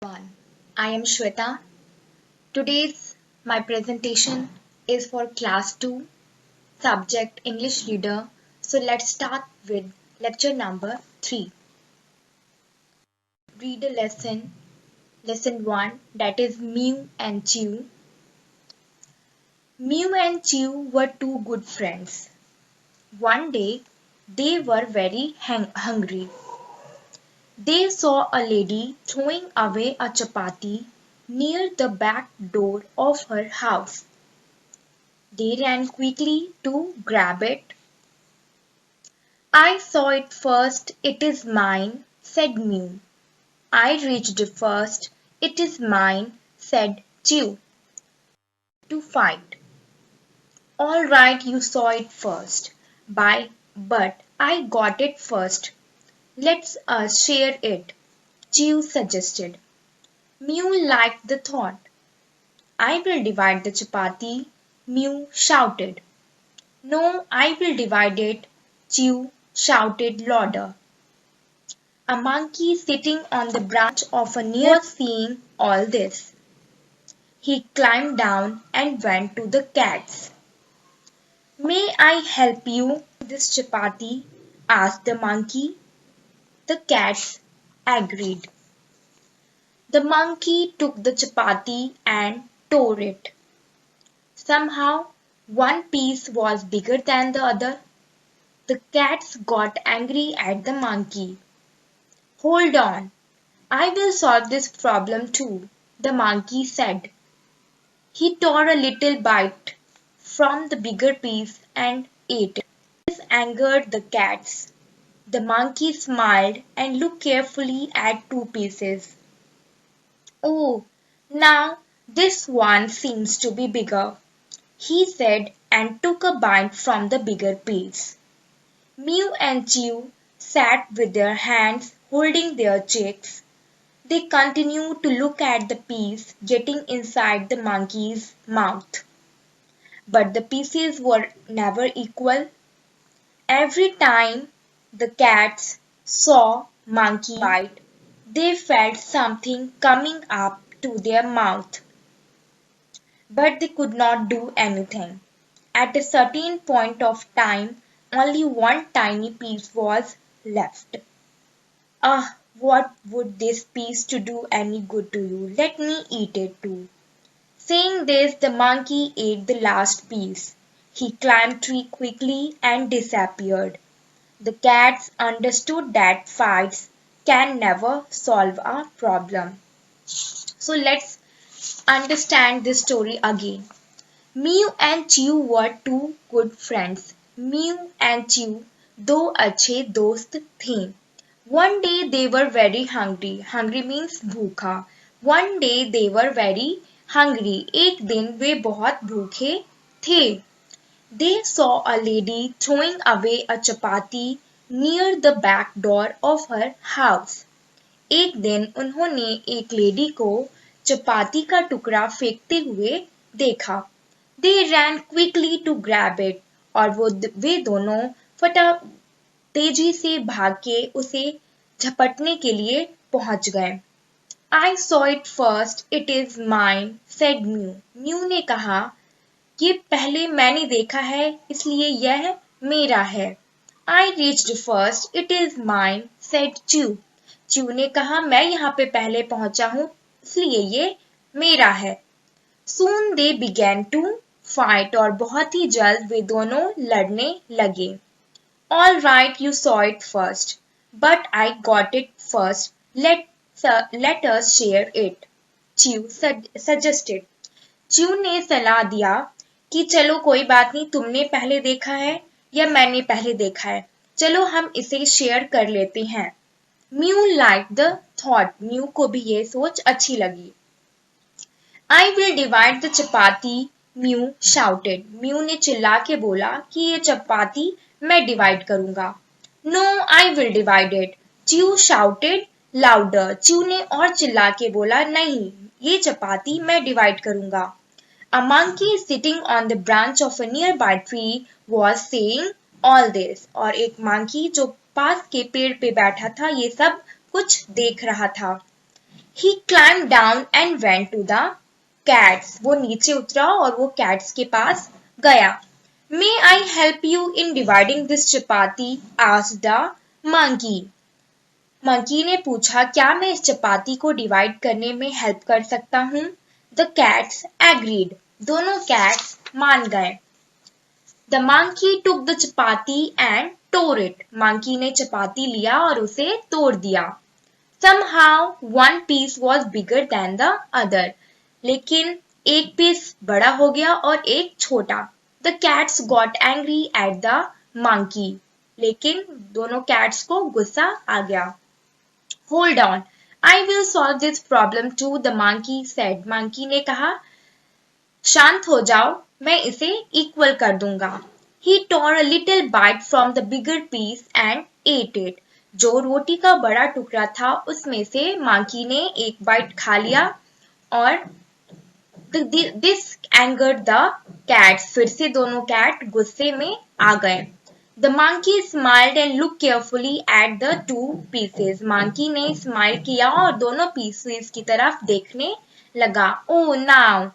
Everyone, I am Shweta. Today's my presentation is for class 2 subject English reader. So let's start with lecture number 3. Read a lesson 1, that is Mew and Chew. Mew and Chew were two good friends. One day they were very hungry. They saw a lady throwing away a chapati near the back door of her house. They ran quickly to grab it. I saw it first, it is mine, said Mew. I reached first, it is mine, said Chew. To fight. All right, you saw it first. But I got it first. Let's share it, Chew suggested. Mew liked the thought. I will divide the chapati, Mew shouted. No, I will divide it, Chew shouted louder. A monkey sitting on the branch of a near was seeing all this. He climbed down and went to the cats. May I help you with this chapati? Asked the monkey. The cats agreed. The monkey took the chapati and tore it. Somehow, one piece was bigger than the other. The cats got angry at the monkey. Hold on, I will solve this problem too, the monkey said. He tore a little bite from the bigger piece and ate it. This angered the cats. The monkey smiled and looked carefully at two pieces. Oh, now this one seems to be bigger, he said and took a bite from the bigger piece. Mew and Chew sat with their hands holding their cheeks. They continued to look at the piece getting inside the monkey's mouth. But the pieces were never equal. Every time the cats saw monkey bite, they felt something coming up to their mouth. But they could not do anything. At a certain point of time, only one tiny piece was left. Ah, what would this piece to do any good to you? Let me eat it too. Saying this, the monkey ate the last piece. He climbed tree quickly and disappeared. The cats understood that fights can never solve a problem. So let's understand this story again. Mew and Chew were two good friends. Mew and Chew दो अच्छे दोस्त थे. One day they were very hungry. Hungry means भूखा. One day they were very hungry. एक दिन वे बहुत भूखे थे. They saw a lady throwing away a chapati near the back door of her house. एक दिन उन्होंने एक लेडी को चपाती का टुकड़ा फेंकते हुए देखा. They ran quickly to grab it और वे दोनों तेजी से भाग के उसे झपटने के लिए पहुंच गए. I saw it first, it is mine, said Mew. Mew ने कहा, ये पहले मैंने देखा है, इसलिए यह मेरा है. I reached first, it is mine, said Chew. Chew ने कहा, मैं यहाँ पे पहले पहुंचा हूँ, इसलिए ये मेरा है. Soon they began to fight और बहुत ही जल्द वे दोनों लड़ने लगे. All right, you saw it first, but I got it first. Let us share it, Chew suggested. Chew ने सलाह दिया कि चलो कोई बात नहीं, तुमने पहले देखा है या मैंने पहले देखा है, चलो हम इसे शेयर कर लेते हैं. Mew liked the thought. Mew को भी ये सोच अच्छी लगी. I will divide the chapati, Mew shouted. Mew ने चिल्ला के बोला कि ये चपाती मैं डिवाइड करूंगा. No, I will divide it, Chew shouted louder. Chew ने और चिल्ला के बोला, नहीं, ये चपाती मैं डिवाइड करूंगा. A monkey sitting on the branch of a nearby tree was saying all this. और एक monkey जो पास के पेड़ पे बैठा था ये सब कुछ देख रहा था. He climbed down and went to the cats. वो नीचे उतरा और वो cats के पास गया. May I help you in dividing this chapati? asked the monkey. Monkey ने पूछा, क्या मैं इस चपाती को डिवाइड करने में हेल्प कर सकता हूँ? The cats agreed. दोनों cats मान गए. The monkey took the chapati and tore it. Monkey ने चपाती लिया और उसे तोड़ दिया. Somehow one piece was bigger than the other. लेकिन एक पीस बड़ा हो गया और एक छोटा. The cats got angry at the monkey. लेकिन दोनों cats को गुस्सा आ गया. Hold on, I will solve this problem too, the monkey said. Monkey ने कहा, शांत हो जाओ, मैं इसे equal कर दूंगा. He tore a little bite from the bigger piece and ate it. जो रोटी का बड़ा टुकड़ा था उसमें से monkey ने एक bite खा लिया और this angered the cats. फिर से दोनों cat गुस्से में आ गए. The monkey smiled and looked carefully at the two pieces. Monkey ने smile किया और दोनों pieces की तरफ देखने लगा. Oh, now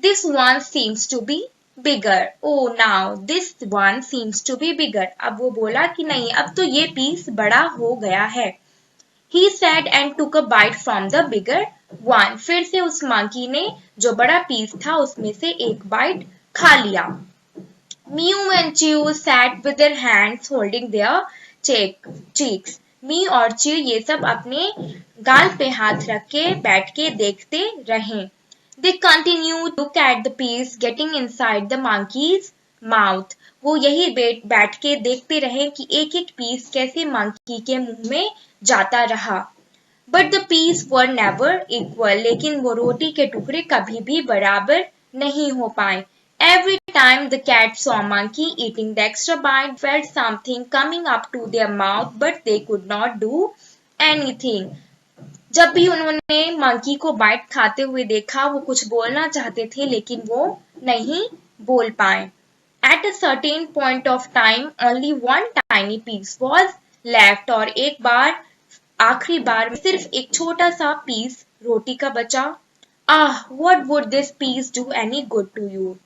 this one seems to be bigger. Oh, now this one seems to be bigger. अब वो बोला कि नहीं, अब तो ये piece बड़ा हो गया है. He said and took a bite from the bigger one. फिर से उस monkey ने जो बड़ा piece था उसमें से एक bite खा लिया. Mew and Chew sat with their hands holding their cheeks. Mew और Chew ये सब अपने गाल पे हाथ रख के बैठ के देखते रहे. They continued to look at the piece getting inside the monkey's mouth. वो यही बैठ के देखते रहे कि एक एक पीस कैसे monkey के मुंह में जाता रहा. But the pieces were never equal. लेकिन वो रोटी के टुकड़े कभी भी बराबर नहीं हो पाए. Every time the cat saw monkey eating the extra bite, felt something coming up to their mouth, but they could not do anything. जब भी उन्होंने monkey को bite खाते हुए देखा, वो कुछ बोलना चाहते थे लेकिन वो नहीं बोल पाए. At a certain point of time, only one tiny piece was left. और एक बार आखिरी बार में सिर्फ एक छोटा सा piece रोटी का बचा. Ah, what would this piece do any good to you?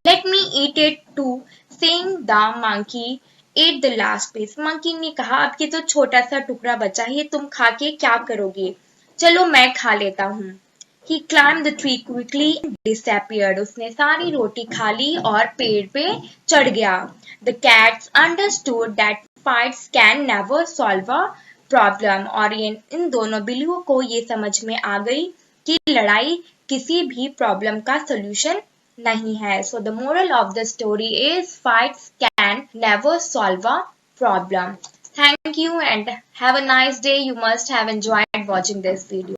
Let me eat it too, saying the monkey ate the last piece. Monkey ने कहा, अब ये तो छोटा सा टुकड़ा बचा है, तुम खा के क्या करोगे? चलो मैं खा लेता हूँ. He climbed the tree quickly and disappeared. उसने सारी रोटी खा ली और पेड़ पे चढ़ गया. The cats understood that fights can never solve a problem. और इन दोनों बिल्लियों को ये समझ में आ गई कि लड़ाई किसी भी प्रॉब्लम का सॉल्यूशन नहीं है. So the moral of the story is fights can never solve a problem. Thank you and have a nice day. You must have enjoyed watching this video.